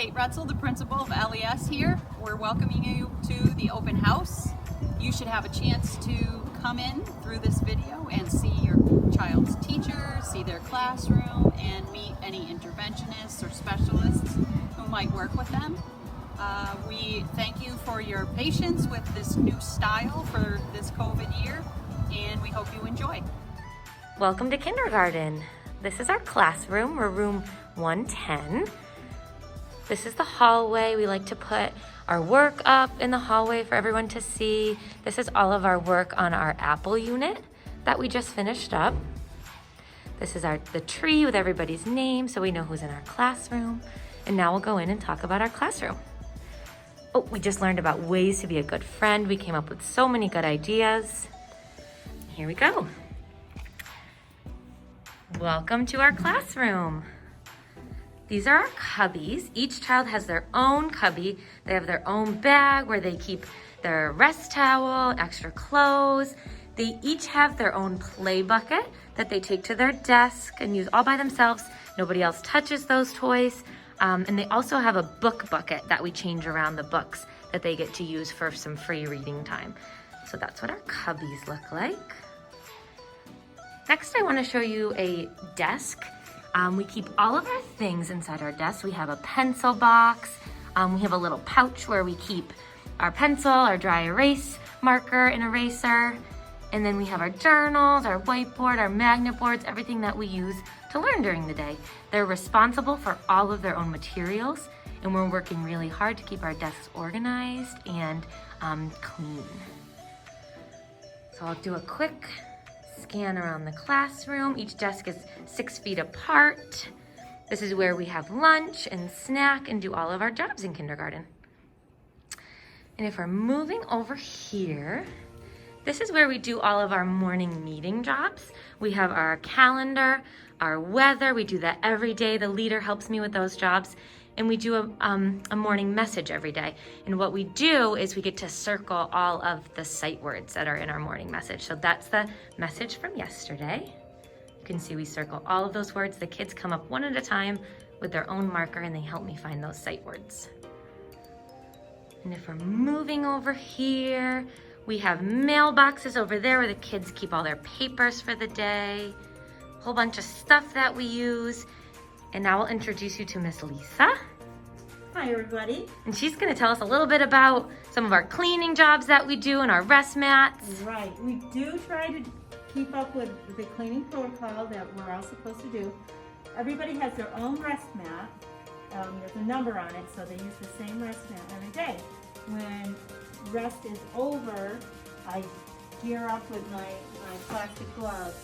Kate Retzel, the principal of LES here. We're welcoming you to the open house. You should have a chance to come in through this video and see your child's teacher, see their classroom, and meet any interventionists or specialists who might work with them. We thank you for your patience with this new style for this COVID year, and we hope you enjoy. Welcome to kindergarten. This is our classroom. We're room 110. This is the hallway. We like to put our work up in the hallway for everyone to see. This is all of our work on our Apple unit that we just finished up. This is the tree with everybody's name so we know who's in our classroom. And now we'll go in and talk about our classroom. Oh, we just learned about ways to be a good friend. We came up with so many good ideas. Here we go. Welcome to our classroom. These are our cubbies. Each child has their own cubby. They have their own bag where they keep their rest towel, extra clothes. They each have their own play bucket that they take to their desk and use all by themselves. Nobody else touches those toys. And they also have a book bucket that we change around the books that they get to use for some free reading time. So that's what our cubbies look like. Next, I want to show you a desk. We keep all of our things inside our desk. We have a pencil box. We have a little pouch where we keep our pencil, our dry erase marker and eraser. And then we have our journals, our whiteboard, our magnet boards, everything that we use to learn during the day. They're responsible for all of their own materials, and we're working really hard to keep our desks organized and clean. So I'll do a quick scan around the classroom. Each desk is 6 feet apart. This is where we have lunch and snack and do all of our jobs in kindergarten. And if we're moving over here, this is where we do all of our morning meeting jobs. We have our calendar, our weather. We do that every day. The leader helps me with those jobs. And we do a morning message every day. And what we do is we get to circle all of the sight words that are in our morning message. So that's the message from yesterday. You can see we circle all of those words. The kids come up one at a time with their own marker and they help me find those sight words. And if we're moving over here, we have mailboxes over there where the kids keep all their papers for the day. A whole bunch of stuff that we use. And now I'll introduce you to Miss Lisa. Hi, everybody. And she's gonna tell us a little bit about some of our cleaning jobs that we do and our rest mats. Right, we do try to keep up with the cleaning protocol that we're all supposed to do. Everybody has their own rest mat. There's a number on it, so they use the same rest mat every day. When rest is over, I gear up with my plastic gloves.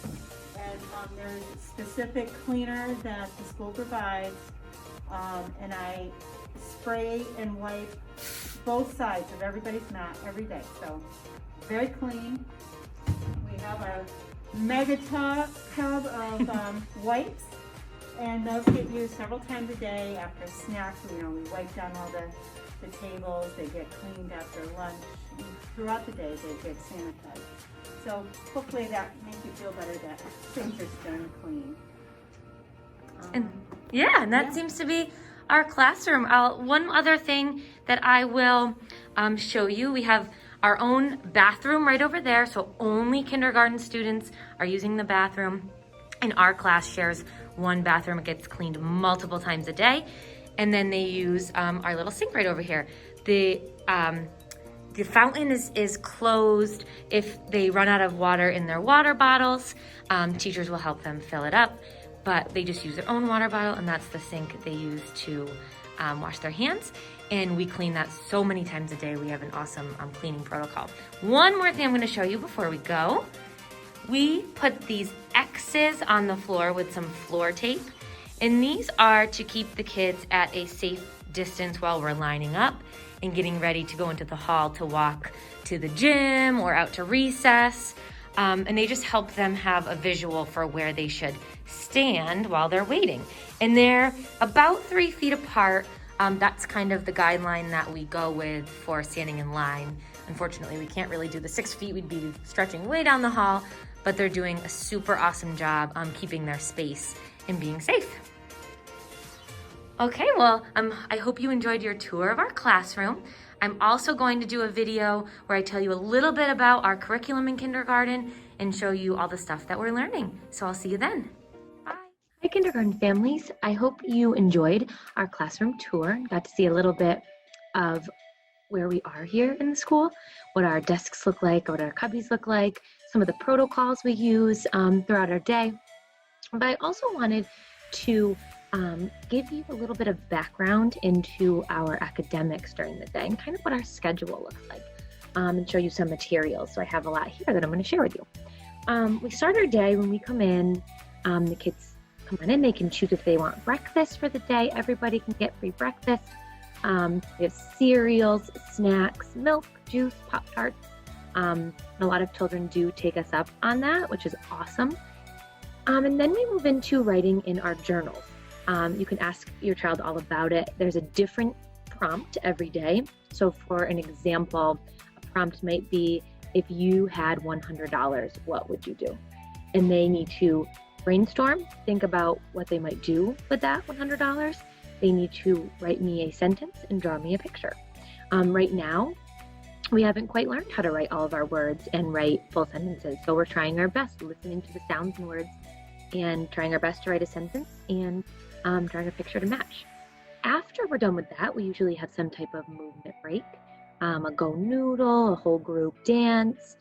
And there's a specific cleaner that the school provides, and I spray and wipe both sides of everybody's mat every day. So very clean. We have our mega tub of wipes, and those get used several times a day after snacks. We wipe down all the tables. They get cleaned after lunch. And throughout the day, they get sanitized. So hopefully that makes you feel better that things are still clean. And that seems to be our classroom. One other thing that I will show you, we have our own bathroom right over there. So only kindergarten students are using the bathroom. And our class shares one bathroom. It gets cleaned multiple times a day. And then they use our little sink right over here. The fountain is closed. If they run out of water in their water bottles, teachers will help them fill it up, but they just use their own water bottle, and that's the sink they use to wash their hands. And we clean that so many times a day. We have an awesome cleaning protocol. One more thing I'm gonna show you before we go. We put these X's on the floor with some floor tape, and these are to keep the kids at a safe distance while we're lining up and getting ready to go into the hall to walk to the gym or out to recess. And they just help them have a visual for where they should stand while they're waiting. And they're about 3 feet apart. That's kind of the guideline that we go with for standing in line. Unfortunately, we can't really do the 6 feet. We'd be stretching way down the hall, but they're doing a super awesome job keeping their space and being safe. Okay, well, I hope you enjoyed your tour of our classroom. I'm also going to do a video where I tell you a little bit about our curriculum in kindergarten and show you all the stuff that we're learning. So I'll see you then. Bye. Hi, kindergarten families. I hope you enjoyed our classroom tour and got to see a little bit of where we are here in the school, what our desks look like, what our cubbies look like, some of the protocols we use throughout our day. But I also wanted to give you a little bit of background into our academics during the day and kind of what our schedule looks like, and show you some materials. So I have a lot here that I'm going to share with you. We start our day when we come in. The kids come on in. They can choose if they want breakfast for the day. Everybody can get free breakfast. We have cereals, snacks, milk, juice, Pop-Tarts. A lot of children do take us up on that, which is awesome. And then we move into writing in our journals. You can ask your child all about it. There's a different prompt every day. So for an example, a prompt might be, if you had $100, what would you do? And they need to brainstorm, think about what they might do with that $100. They need to write me a sentence and draw me a picture. Right now, we haven't quite learned how to write all of our words and write full sentences. So we're trying our best, listening to the sounds and words and trying our best to write a sentence and drawing a picture to match. After we're done with that, we usually have some type of movement break, a go noodle, a whole group dance,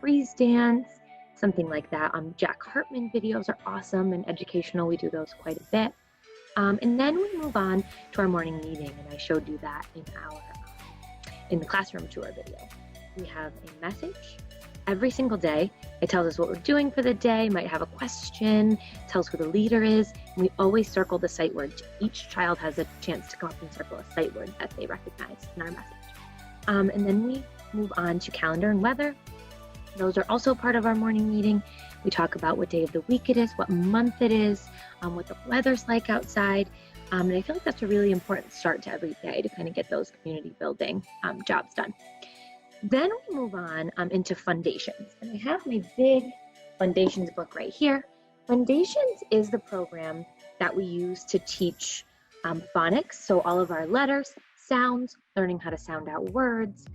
freeze dance, something like that. Jack Hartman videos are awesome and educational. We do those quite a bit. And then we move on to our morning meeting, and I showed you that in the classroom tour video. We have a message every single day. It tells us what we're doing for the day, might have a question, tells who the leader is, and we always circle the sight word. Each child has a chance to come up and circle a sight word that they recognize in our message. And then we move on to calendar and weather. Those are also part of our morning meeting. We talk about what day of the week it is, what month it is, what the weather's like outside. And I feel like that's a really important start to every day to kind of get those community building jobs done. Then we move on into Foundations. And I have my big Foundations book right here. Foundations is the program that we use to teach phonics. So all of our letters, sounds, learning how to sound out words,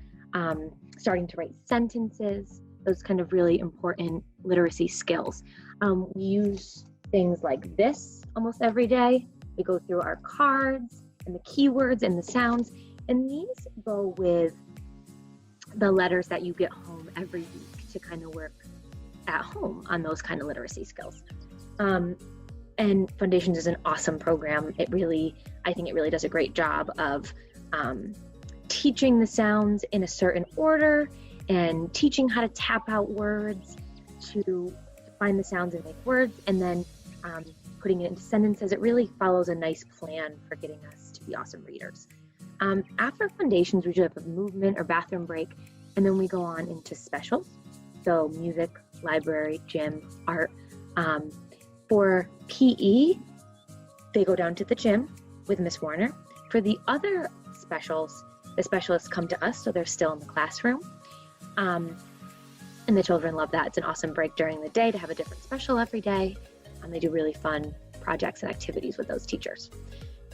starting to write sentences, those kind of really important literacy skills. We use things like this almost every day. We go through our cards and the keywords and the sounds, and these go with the letters that you get home every week to kind of work at home on those kind of literacy skills. And Foundations is an awesome program. I think it really does a great job of teaching the sounds in a certain order and teaching how to tap out words to find the sounds and make words, and then putting it into sentences. It really follows a nice plan for getting us to be awesome readers. After Foundations, we usually have a movement or bathroom break, and then we go on into specials. So music, library, gym, art. For PE, they go down to the gym with Miss Warner. For the other specials, the specialists come to us, so they're still in the classroom. And the children love that. It's an awesome break during the day to have a different special every day. They do really fun projects and activities with those teachers.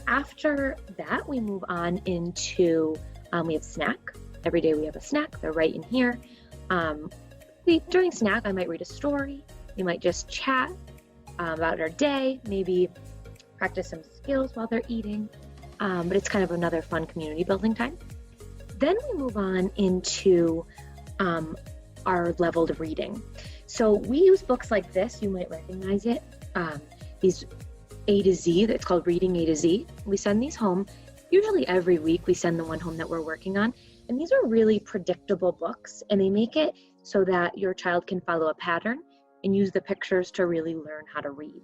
After that, we move on into, we have snack. Every day we have a snack. They're right in here. During snack, I might read a story. We might just chat about our day, maybe practice some skills while they're eating. But it's kind of another fun community building time. Then we move on into our leveled reading. So we use books like this. You might recognize it. These A to Z, it's called Reading A to Z. We send these home. Usually every week we send the one home that we're working on. And these are really predictable books, and they make it so that your child can follow a pattern and use the pictures to really learn how to read.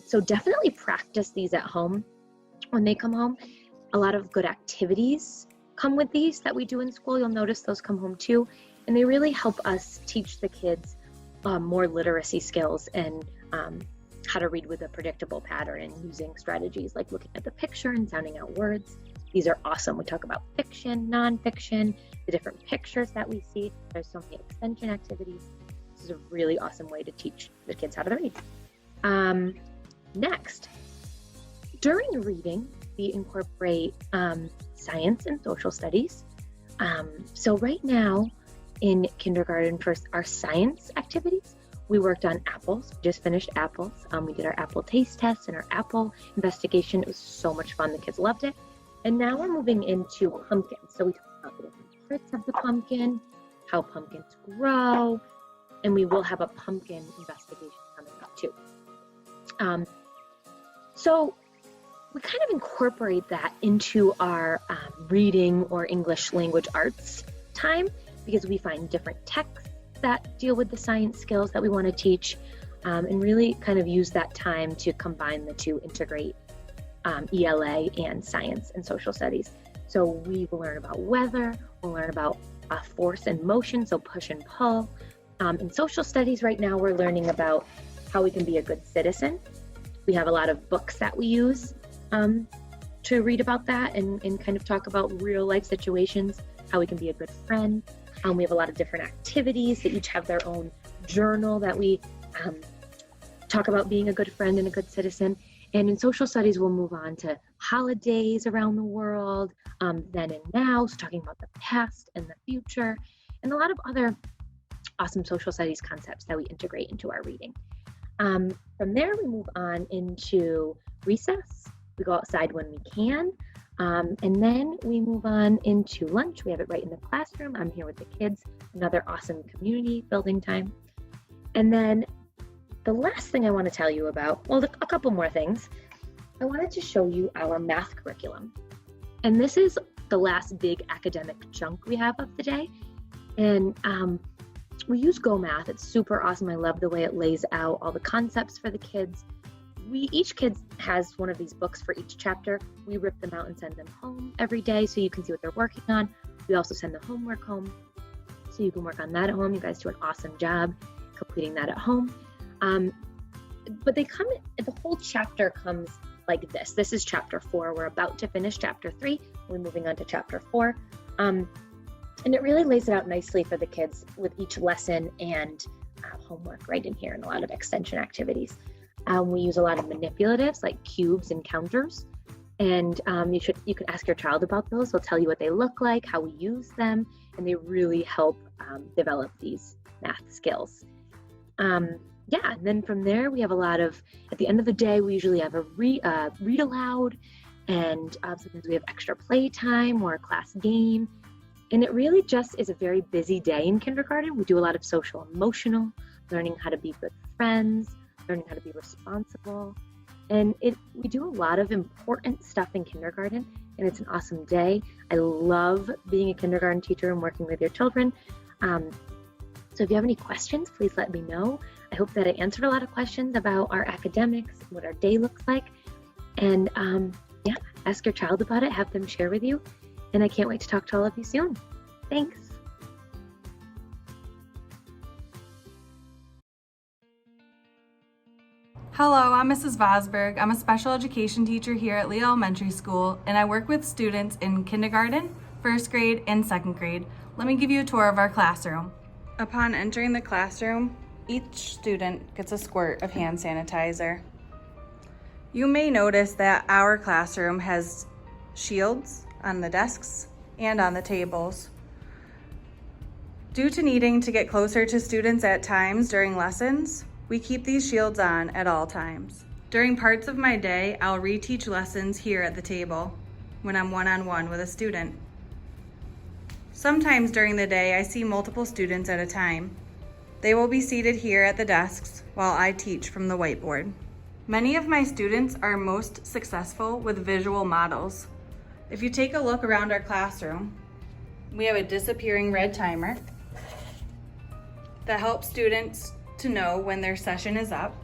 So definitely practice these at home when they come home. A lot of good activities come with these that we do in school. You'll notice those come home too. And they really help us teach the kids more literacy skills and how to read with a predictable pattern and using strategies like looking at the picture and sounding out words. These are awesome. We talk about fiction, nonfiction, the different pictures that we see. There's so many extension activities. This is a really awesome way to teach the kids how to read. Next, during reading, we incorporate science and social studies. So right now in kindergarten, for our science activities, we worked on apples. We just finished apples. We did our apple taste test and our apple investigation. It was so much fun. The kids loved it. And now we're moving into pumpkins. So we talked about the different parts of the pumpkin, how pumpkins grow, and we will have a pumpkin investigation coming up too. So we kind of incorporate that into our reading or English language arts time, because we find different texts that deal with the science skills that we want to teach, and really kind of use that time to combine the two, integrate ELA and science and social studies. So we will learn about weather, we'll learn about force and motion, so push and pull. In social studies right now, we're learning about how we can be a good citizen. We have a lot of books that we use to read about that and kind of talk about real life situations, how we can be a good friend. We have a lot of different activities that each have their own journal that we talk about being a good friend and a good citizen. And in social studies, we'll move on to holidays around the world, then and now, so talking about the past and the future, and a lot of other awesome social studies concepts that we integrate into our reading. From there, we move on into recess. We go outside when we can. And then we move on into lunch. We have it right in the classroom. I'm here with the kids, another awesome community building time. And then the last thing I want to tell you about, well, a couple more things. I wanted to show you our math curriculum. And this is the last big academic chunk we have of the day. And we use Go Math. It's super awesome. I love the way it lays out all the concepts for the kids. Each kid has one of these books for each chapter. We rip them out and send them home every day so you can see what they're working on. We also send the homework home so you can work on that at home. You guys do an awesome job completing that at home. But the whole chapter comes like this. This is chapter 4. We're about to finish chapter 3. We're moving on to chapter 4. And it really lays it out nicely for the kids with each lesson and homework right in here and a lot of extension activities. We use a lot of manipulatives like cubes and counters, and you can ask your child about those. They'll tell you what they look like, how we use them, and they really help develop these math skills. And then from there we have a lot of, at the end of the day, we usually have a read aloud, and sometimes we have extra play time or a class game. And it really just is a very busy day in kindergarten. We do a lot of social emotional, learning how to be good friends, learning how to be responsible. And we do a lot of important stuff in kindergarten, and it's an awesome day. I love being a kindergarten teacher and working with your children. So if you have any questions, please let me know. I hope that I answered a lot of questions about our academics, what our day looks like. And ask your child about it, have them share with you. And I can't wait to talk to all of you soon. Thanks. Hello, I'm Mrs. Vosberg. I'm a special education teacher here at Lee Elementary School, and I work with students in kindergarten, first grade, and second grade. Let me give you a tour of our classroom. Upon entering the classroom, each student gets a squirt of hand sanitizer. You may notice that our classroom has shields on the desks and on the tables. Due to needing to get closer to students at times during lessons, we keep these shields on at all times. During parts of my day, I'll reteach lessons here at the table when I'm one-on-one with a student. Sometimes during the day, I see multiple students at a time. They will be seated here at the desks while I teach from the whiteboard. Many of my students are most successful with visual models. If you take a look around our classroom, we have a disappearing red timer that helps students to know when their session is up.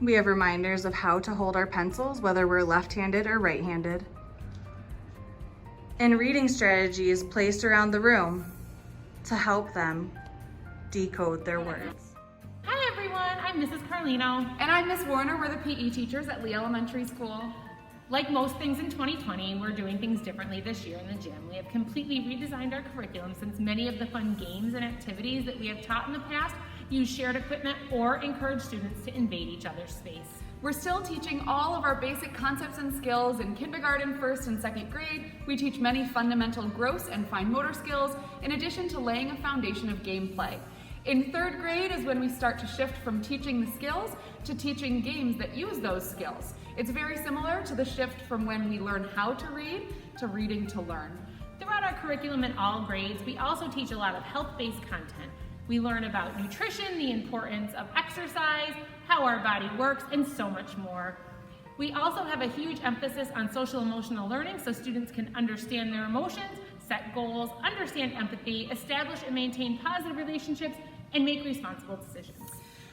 We have reminders of how to hold our pencils, whether we're left-handed or right-handed. And reading strategies placed around the room to help them decode their words. Hi everyone, I'm Mrs. Carlino. And I'm Miss Warner. We're the PE teachers at Lee Elementary School. Like most things in 2020, we're doing things differently this year in the gym. We have completely redesigned our curriculum since many of the fun games and activities that we have taught in the past use shared equipment or encourage students to invade each other's space. We're still teaching all of our basic concepts and skills in kindergarten, first and second grade. We teach many fundamental gross and fine motor skills, in addition to laying a foundation of gameplay. In third grade is when we start to shift from teaching the skills to teaching games that use those skills. It's very similar to the shift from when we learn how to read to reading to learn. Throughout our curriculum in all grades, we also teach a lot of health-based content. We learn about nutrition, the importance of exercise, how our body works, and so much more. We also have a huge emphasis on social emotional learning so students can understand their emotions, set goals, understand empathy, establish and maintain positive relationships, and make responsible decisions.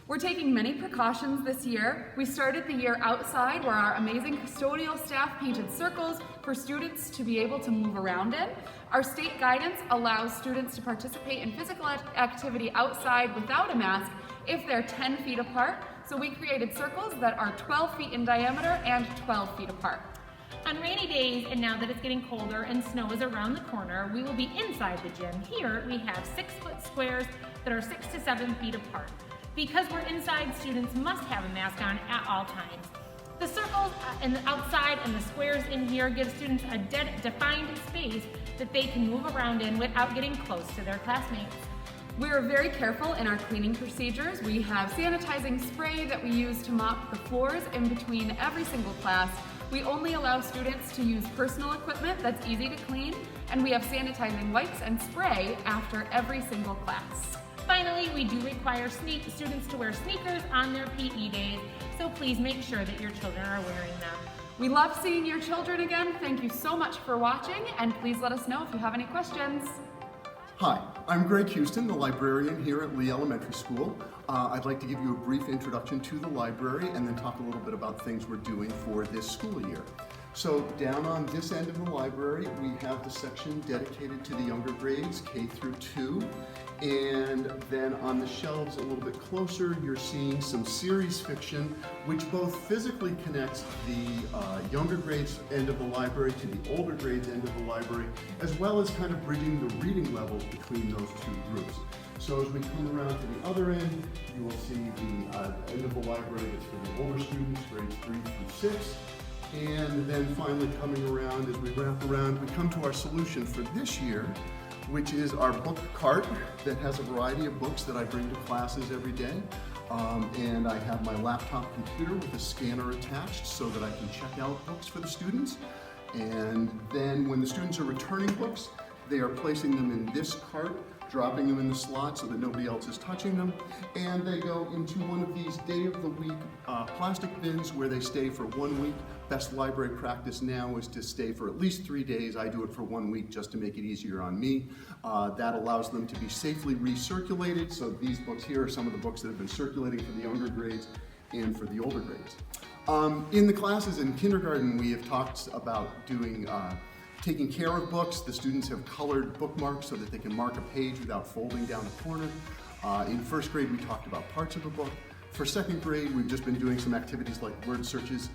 We're taking many precautions this year. We started the year outside where our amazing custodial staff painted circles for students to be able to move around in. Our state guidance allows students to participate in physical activity outside without a mask if they're 10 feet apart. So we created circles that are 12 feet in diameter and 12 feet apart. On rainy days, and now that it's getting colder and snow is around the corner, we will be inside the gym. Here we have 6-foot squares that are 6 to 7 feet apart. Because we're inside, students must have a mask on at all times. The circles and the outside and the squares in here give students a defined space that they can move around in without getting close to their classmates. We are very careful in our cleaning procedures. We have sanitizing spray that we use to mop the floors in between every single class. We only allow students to use personal equipment that's easy to clean, and we have sanitizing wipes and spray after every single class. Finally, we do require students to wear sneakers on their PE days, so please make sure that your children are wearing them. We love seeing your children again. Thank you so much for watching, and please let us know if you have any questions. Hi, I'm Greg Houston, the librarian here at Lee Elementary School. I'd like to give you a brief introduction to the library and then talk a little bit about things we're doing for this school year. So down on this end of the library, we have the section dedicated to the younger grades, K through 2. And then on the shelves a little bit closer, you're seeing some series fiction, which both physically connects the younger grades end of the library to the older grades end of the library, as well as kind of bridging the reading levels between those two groups. So as we come around to the other end, you will see the end of the library that's for the older students, grades 3 through 6. And then finally coming around, as we wrap around, we come to our solution for this year, which is our book cart that has a variety of books that I bring to classes every day. And I have my laptop computer with a scanner attached so that I can check out books for the students. And then when the students are returning books, they are placing them in this cart, dropping them in the slot so that nobody else is touching them, and they go into one of these day of the week plastic bins where they stay for 1 week. Best library practice now is to stay for at least 3 days. I do it for 1 week just to make it easier on me. That allows them to be safely recirculated. So these books here are some of the books that have been circulating for the younger grades and for the older grades. In the classes in kindergarten, we have talked about doing taking care of books. The students have colored bookmarks so that they can mark a page without folding down a corner. In first grade, we talked about parts of a book. For second grade, we've just been doing some activities like word searches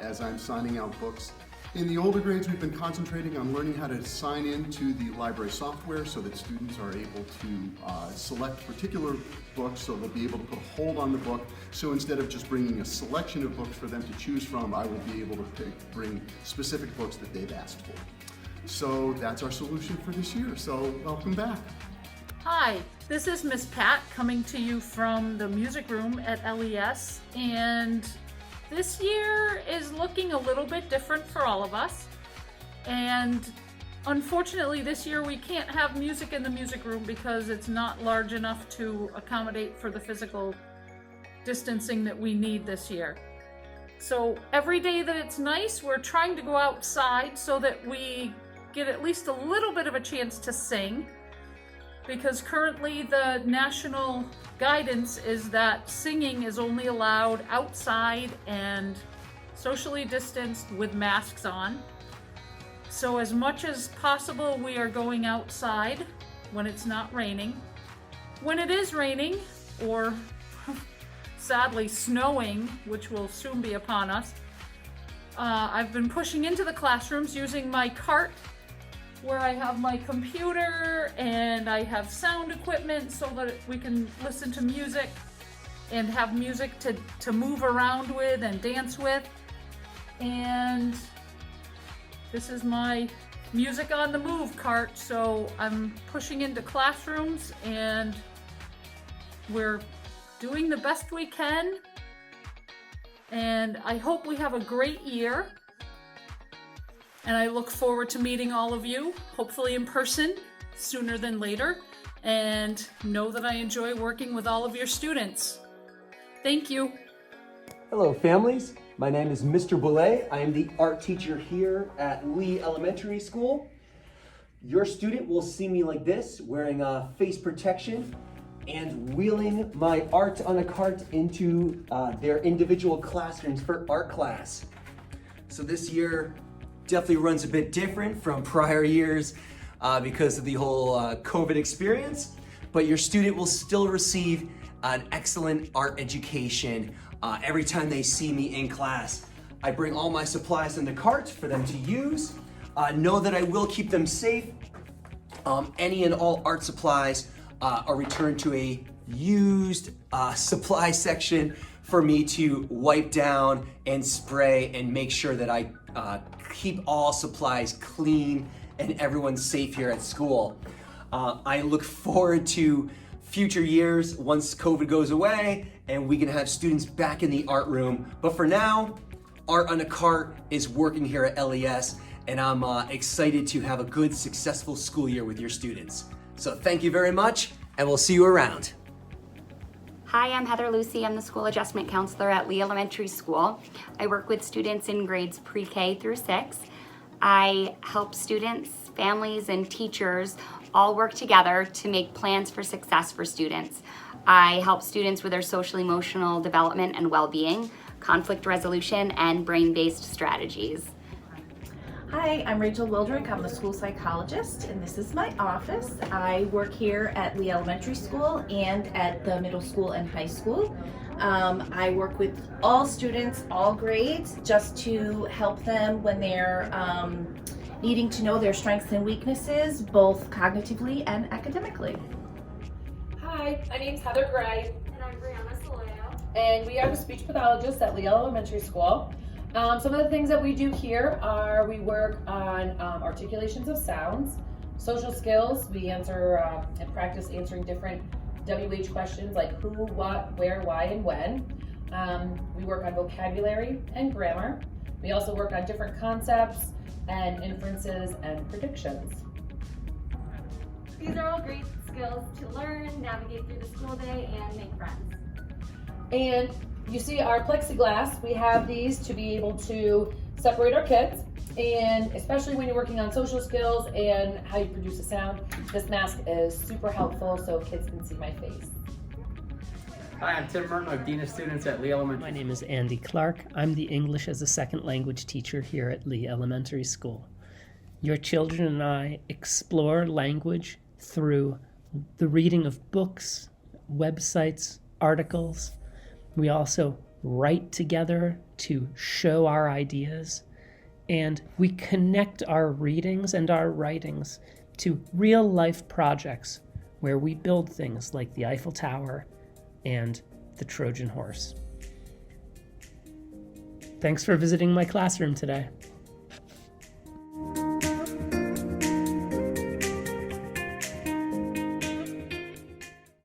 as I'm signing out books. In the older grades, we've been concentrating on learning how to sign into the library software so that students are able to select particular books, so they'll be able to put a hold on the book. So instead of just bringing a selection of books for them to choose from, I will be able to bring specific books that they've asked for. So that's our solution for this year. So welcome back. Hi, this is Miss Pat coming to you from the music room at LES, and this year is looking a little bit different for all of us. And unfortunately this year we can't have music in the music room because it's not large enough to accommodate for the physical distancing that we need this year. So every day that it's nice, we're trying to go outside so that we get at least a little bit of a chance to sing, because currently the national guidance is that singing is only allowed outside and socially distanced with masks on. So as much as possible, we are going outside when it's not raining. When it is raining, or sadly snowing, which will soon be upon us, I've been pushing into the classrooms using my cart, where I have my computer and I have sound equipment so that we can listen to music. and have music to move around with and dance with. And this is my music on the move cart, so I'm pushing into classrooms and we're doing the best we can. And I hope we have a great year. And I look forward to meeting all of you, hopefully in person, sooner than later. And know that I enjoy working with all of your students. Thank you. Hello, families. My name is Mr. Boulay. I am the art teacher here at Lee Elementary School. Your student will see me like this, wearing face protection and wheeling my art on a cart into their individual classrooms for art class. So this year definitely runs a bit different from prior years because of the whole COVID experience, but your student will still receive an excellent art education every time they see me in class. I bring all my supplies in the cart for them to use. Know that I will keep them safe. Any and all art supplies are returned to a used supply section for me to wipe down and spray and make sure that I keep all supplies clean and everyone's safe here at school. I look forward to future years once COVID goes away and we can have students back in the art room. But for now, Art on a Cart is working here at LES, and I'm excited to have a good, successful school year with your students. So thank you very much, and we'll see you around. Hi, I'm Heather Lucy. I'm the School Adjustment Counselor at Lee Elementary School. I work with students in grades pre-K through 6. I help students, families, and teachers all work together to make plans for success for students. I help students with their social emotional development and well-being, conflict resolution, and brain-based strategies. Hi, I'm Rachel Wildrick. I'm the school psychologist, and this is my office. I work here at Lee Elementary School and at the middle school and high school. I work with all students, all grades, just to help them when they're needing to know their strengths and weaknesses, both cognitively and academically. Hi, my name's Heather Gray. And I'm Brianna Soleo. And we are the speech pathologists at Lee Elementary School. Some of the things that we do here are we work on articulations of sounds, social skills. We answer and practice answering different WH questions like who, what, where, why, and when. We work on vocabulary and grammar. We also work on different concepts and inferences and predictions. These are all great skills to learn, navigate through the school day, and make friends. And you see our plexiglass, we have these to be able to separate our kids, and especially when you're working on social skills and how you produce a sound, this mask is super helpful so kids can see my face. Hi, I'm Tim Merton. I'm Dean of Students at Lee Elementary. My name is Andy Clark. I'm the English as a Second Language teacher here at Lee Elementary School. Your children and I explore language through the reading of books, websites, articles. We also write together to show our ideas, and we connect our readings and our writings to real-life projects where we build things like the Eiffel Tower and the Trojan horse. Thanks for visiting my classroom today.